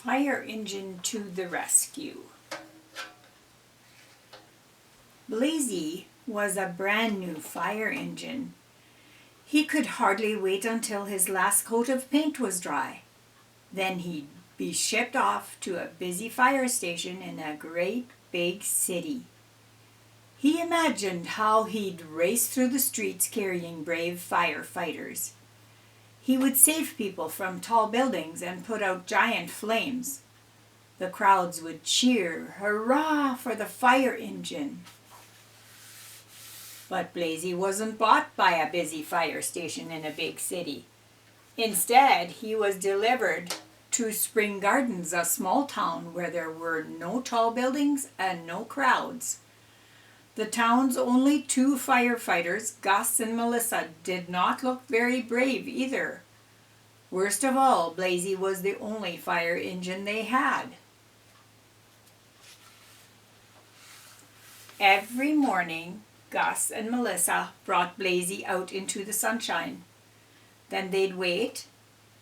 Fire engine to the rescue. Blazy was a brand new fire engine. He could hardly wait until his last coat of paint was dry. Then he'd be shipped off to a busy fire station in a great big city. He imagined how he'd race through the streets carrying brave firefighters. He would save people from tall buildings and put out giant flames. The crowds would cheer, "Hurrah for the fire engine!" But Blazy wasn't bought by a busy fire station in a big city. Instead, he was delivered to Spring Gardens, a small town where there were no tall buildings and no crowds. The town's only two firefighters, Gus and Melissa, did not look very brave either. Worst of all, Blazy was the only fire engine they had. Every morning, Gus and Melissa brought Blazy out into the sunshine. Then they'd wait,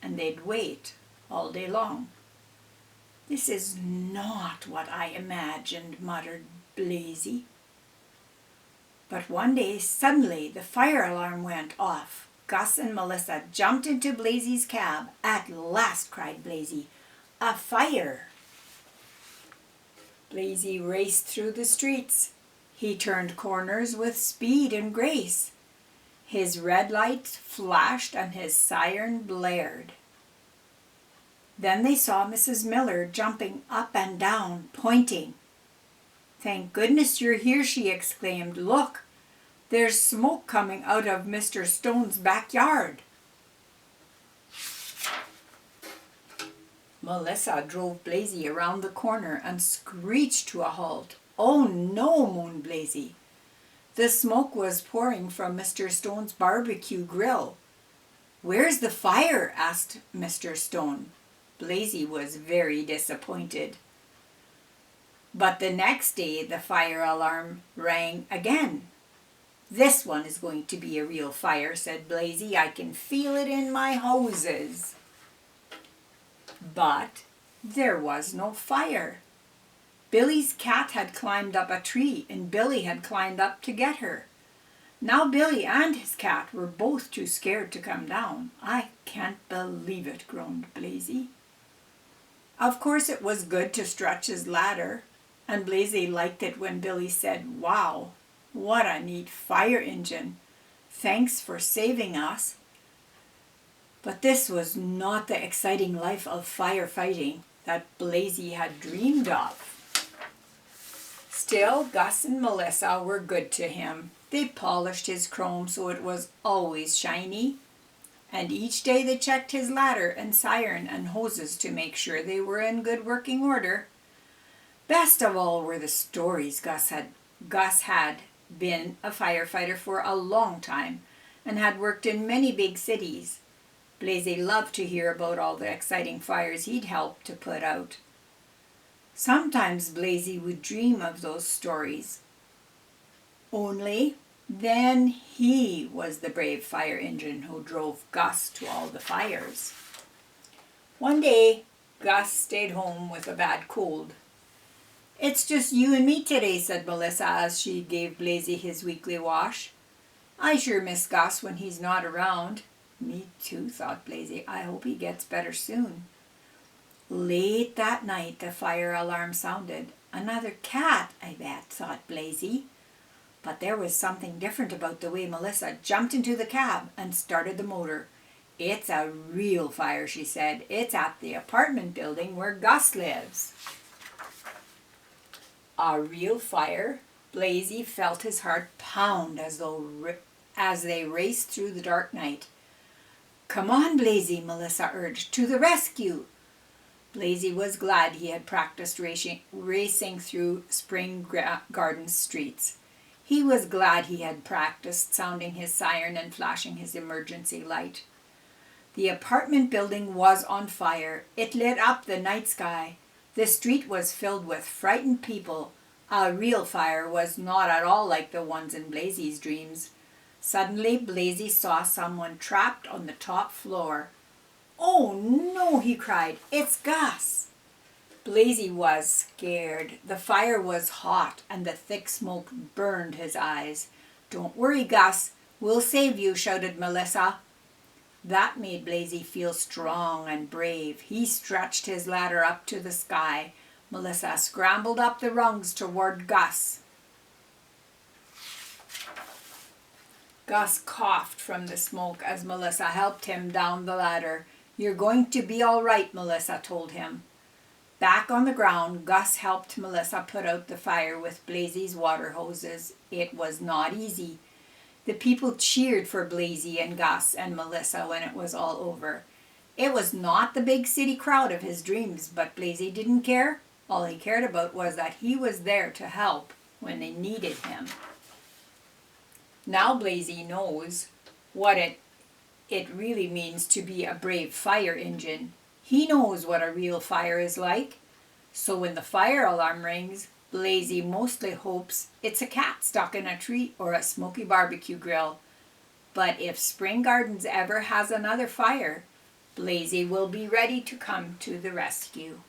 and they'd wait all day long. "This is not what I imagined," muttered Blazy. But one day, suddenly, the fire alarm went off. Gus and Melissa jumped into Blazy's cab. "At last," cried Blazy, "a fire!" Blazy raced through the streets. He turned corners with speed and grace. His red lights flashed and his siren blared. Then they saw Mrs. Miller jumping up and down, pointing. "Thank goodness you're here," she exclaimed. "Look, there's smoke coming out of Mr. Stone's backyard." Melissa drove Blazy around the corner and screeched to a halt. "Oh no," moaned Blazy. The smoke was pouring from Mr. Stone's barbecue grill. "Where's the fire?" asked Mr. Stone. Blazy was very disappointed. But the next day the fire alarm rang again. "This one is going to be a real fire," said Blazy. "I can feel it in my hoses." But there was no fire. Billy's cat had climbed up a tree, and Billy had climbed up to get her. Now Billy and his cat were both too scared to come down. "I can't believe it," groaned Blazy. Of course it was good to stretch his ladder, and Blazy liked it when Billy said, "Wow, what a neat fire engine. Thanks for saving us." But this was not the exciting life of firefighting that Blazy had dreamed of. Still, Gus and Melissa were good to him. They polished his chrome so it was always shiny, and each day they checked his ladder and siren and hoses to make sure they were in good working order. Best of all were the stories. Gus had been a firefighter for a long time and had worked in many big cities. Blazy loved to hear about all the exciting fires he'd helped to put out. Sometimes Blazy would dream of those stories. Only then he was the brave fire engine who drove Gus to all the fires. One day, Gus stayed home with a bad cold. "It's just you and me today," said Melissa as she gave Blazy his weekly wash. "I sure miss Gus when he's not around." "Me too," thought Blazy. "I hope he gets better soon." Late that night the fire alarm sounded. "Another cat, I bet," thought Blazy. But there was something different about the way Melissa jumped into the cab and started the motor. "It's a real fire," she said. "It's at the apartment building where Gus lives." A real fire? Blazy felt his heart pound as they raced through the dark night. "Come on, Blazy," Melissa urged. "To the rescue!" Blazy was glad he had practiced racing through Spring Gardens streets. He was glad he had practiced sounding his siren and flashing his emergency light. The apartment building was on fire. It lit up the night sky. The street was filled with frightened people. A real fire was not at all like the ones in Blazy's dreams. Suddenly, Blazy saw someone trapped on the top floor. "Oh no," he cried, "it's Gus." Blazy was scared. The fire was hot and the thick smoke burned his eyes. "Don't worry, Gus. We'll save you," shouted Melissa. That made Blazy feel strong and brave. He stretched his ladder up to the sky. Melissa scrambled up the rungs toward Gus. Gus coughed from the smoke as Melissa helped him down the ladder. "You're going to be all right," Melissa told him. Back on the ground, Gus helped Melissa put out the fire with Blazy's water hoses. It was not easy. The people cheered for Blazy and Gus and Melissa when it was all over. It was not the big city crowd of his dreams, but Blazy didn't care. All he cared about was that he was there to help when they needed him. Now Blazy knows what it really means to be a brave fire engine. He knows what a real fire is like. So when the fire alarm rings, Blazy mostly hopes it's a cat stuck in a tree or a smoky barbecue grill. But if Spring Gardens ever has another fire, Blazy will be ready to come to the rescue.